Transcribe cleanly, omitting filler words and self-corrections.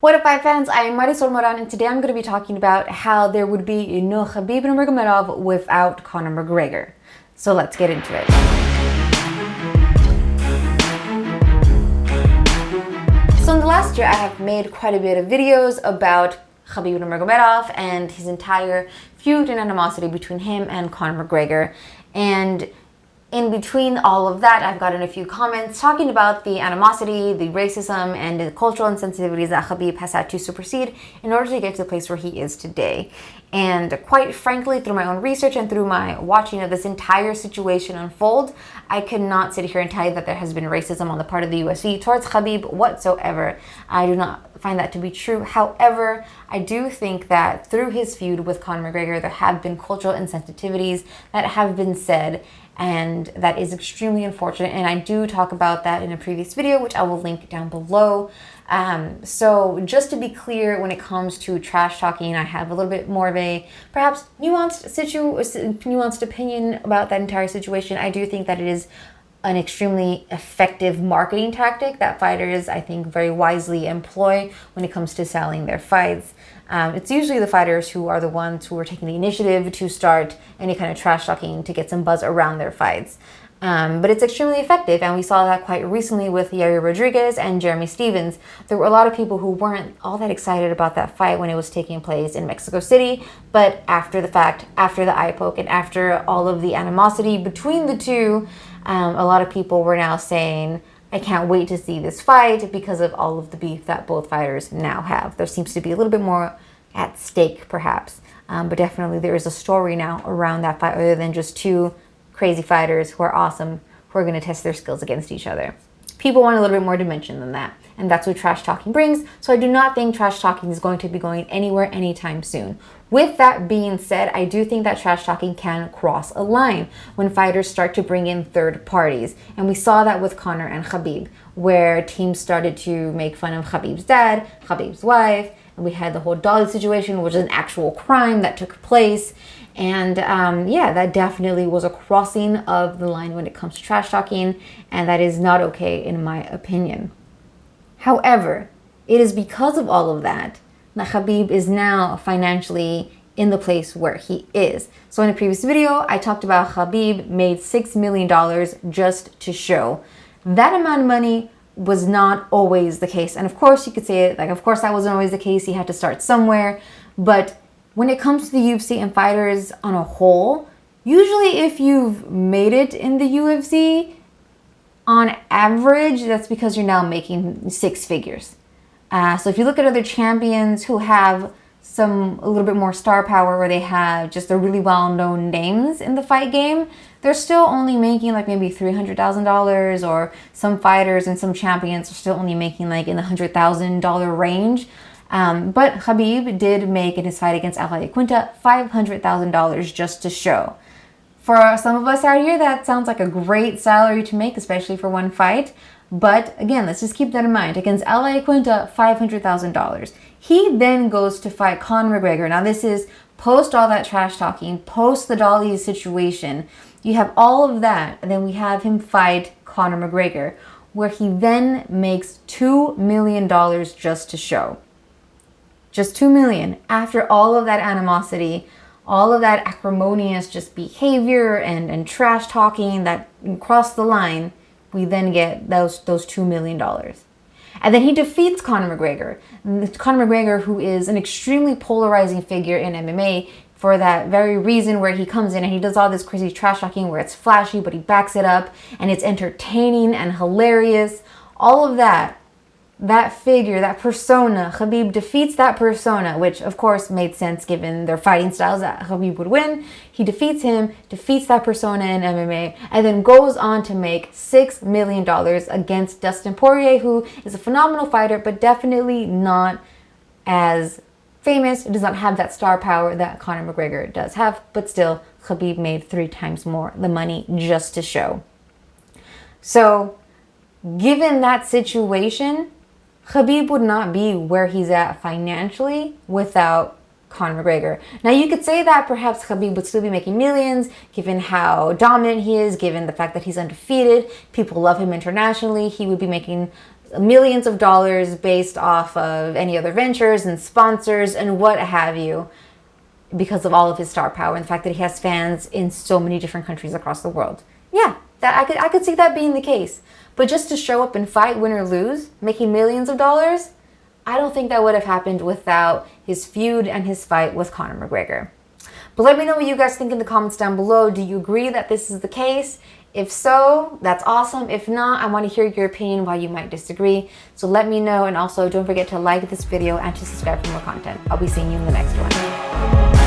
What up, fight fans? I am Marisol Moran, and today I'm going to be talking about how there would be no Khabib Nurmagomedov without Conor McGregor. So let's get into it. So in the last year, I have made quite a bit of videos about Khabib Nurmagomedov and his entire feud and animosity between him and Conor McGregor. And in between all of that, I've gotten a few comments talking about the animosity, the racism, and the cultural insensitivities that Khabib has had to supersede in order to get to the place where he is today. And quite frankly, through my own research and through my watching of this entire situation unfold, I could not sit here and tell you that there has been racism on the part of the UFC towards Khabib whatsoever. I do not find that to be true. However, I do think that through his feud with Conor McGregor, there have been cultural insensitivities that have been said, and that is extremely unfortunate, and I do talk about that in a previous video, which I will link down below. So just to be clear, when it comes to trash talking, I have a little bit more of a perhaps nuanced opinion about that entire situation. I do think that it is an extremely effective marketing tactic that fighters, I think, very wisely employ when it comes to selling their fights. It's usually the fighters who are the ones who are taking the initiative to start any kind of trash talking to get some buzz around their fights. But it's extremely effective, and we saw that quite recently with Yair Rodriguez and Jeremy Stephens. There were a lot of people who weren't all that excited about that fight when it was taking place in Mexico City, but after the fact, after the eye poke, and after all of the animosity between the two, a lot of people were now saying, I can't wait to see this fight because of all of the beef that both fighters now have. There seems to be a little bit more at stake, perhaps. But definitely there is a story now around that fight other than just two crazy fighters who are awesome, who are going to test their skills against each other. People want a little bit more dimension than that. And that's what trash talking brings. So I do not think trash talking is going to be going anywhere anytime soon. With that being said, I do think that trash talking can cross a line when fighters start to bring in third parties. And we saw that with Conor and Khabib, where teams started to make fun of Khabib's dad, Khabib's wife, and we had the whole Dolly situation, which is an actual crime that took place. And yeah, that definitely was a crossing of the line when it comes to trash talking, and that is not okay in my opinion. However, it is because of all of that that Khabib is now financially in the place where he is. So in a previous video, I talked about Khabib made $6 million just to show. That amount of money was not always the case. And of course, you could say it like, of course, that wasn't always the case. He had to start somewhere. But when it comes to the UFC and fighters on a whole, usually if you've made it in the UFC, on average, that's because you're now making six figures. So if you look at other champions who have a little bit more star power, where they have just a really well-known names in the fight game, they're still only making like maybe $300,000, or some fighters and some champions are still only making like in the $100,000 range. But Khabib did make in his fight against Al Iaquinta $500,000 just to show. For some of us out here, that sounds like a great salary to make, especially for one fight. But again, let's just keep that in mind. Against Al Iaquinta, $500,000. He then goes to fight Conor McGregor. Now this is post all that trash talking, post the Dolly situation. You have all of that, and then we have him fight Conor McGregor, where he then makes $2 million just to show. Just $2 million after all of that animosity, all of that acrimonious just behavior and trash talking that crossed the line. We then get those $2 million. And then he defeats Conor McGregor. Conor McGregor, who is an extremely polarizing figure in MMA, for that very reason, where he comes in and he does all this crazy trash talking where it's flashy, but he backs it up and it's entertaining and hilarious. All of that figure, that persona, Khabib defeats that persona, which of course made sense given their fighting styles, that Khabib would win. He defeats him, defeats that persona in MMA, and then goes on to make $6 million against Dustin Poirier, who is a phenomenal fighter, but definitely not as famous. It does not have that star power that Conor McGregor does have, but still, Khabib made 3 times more the money just to show. So, given that situation, Khabib would not be where he's at financially without Conor McGregor. Now, you could say that perhaps Khabib would still be making millions, given how dominant he is, given the fact that he's undefeated. People love him internationally. He would be making millions of dollars based off of any other ventures and sponsors and what have you, because of all of his star power and the fact that he has fans in so many different countries across the world. Yeah, that I could see that being the case. But just to show up and fight, win or lose, making millions of dollars, I don't think that would have happened without his feud and his fight with Conor McGregor. But let me know what you guys think in the comments down below. Do you agree that this is the case? If so, that's awesome. If not, I want to hear your opinion why you might disagree. So let me know, and also don't forget to like this video and to subscribe for more content. I'll be seeing you in the next one.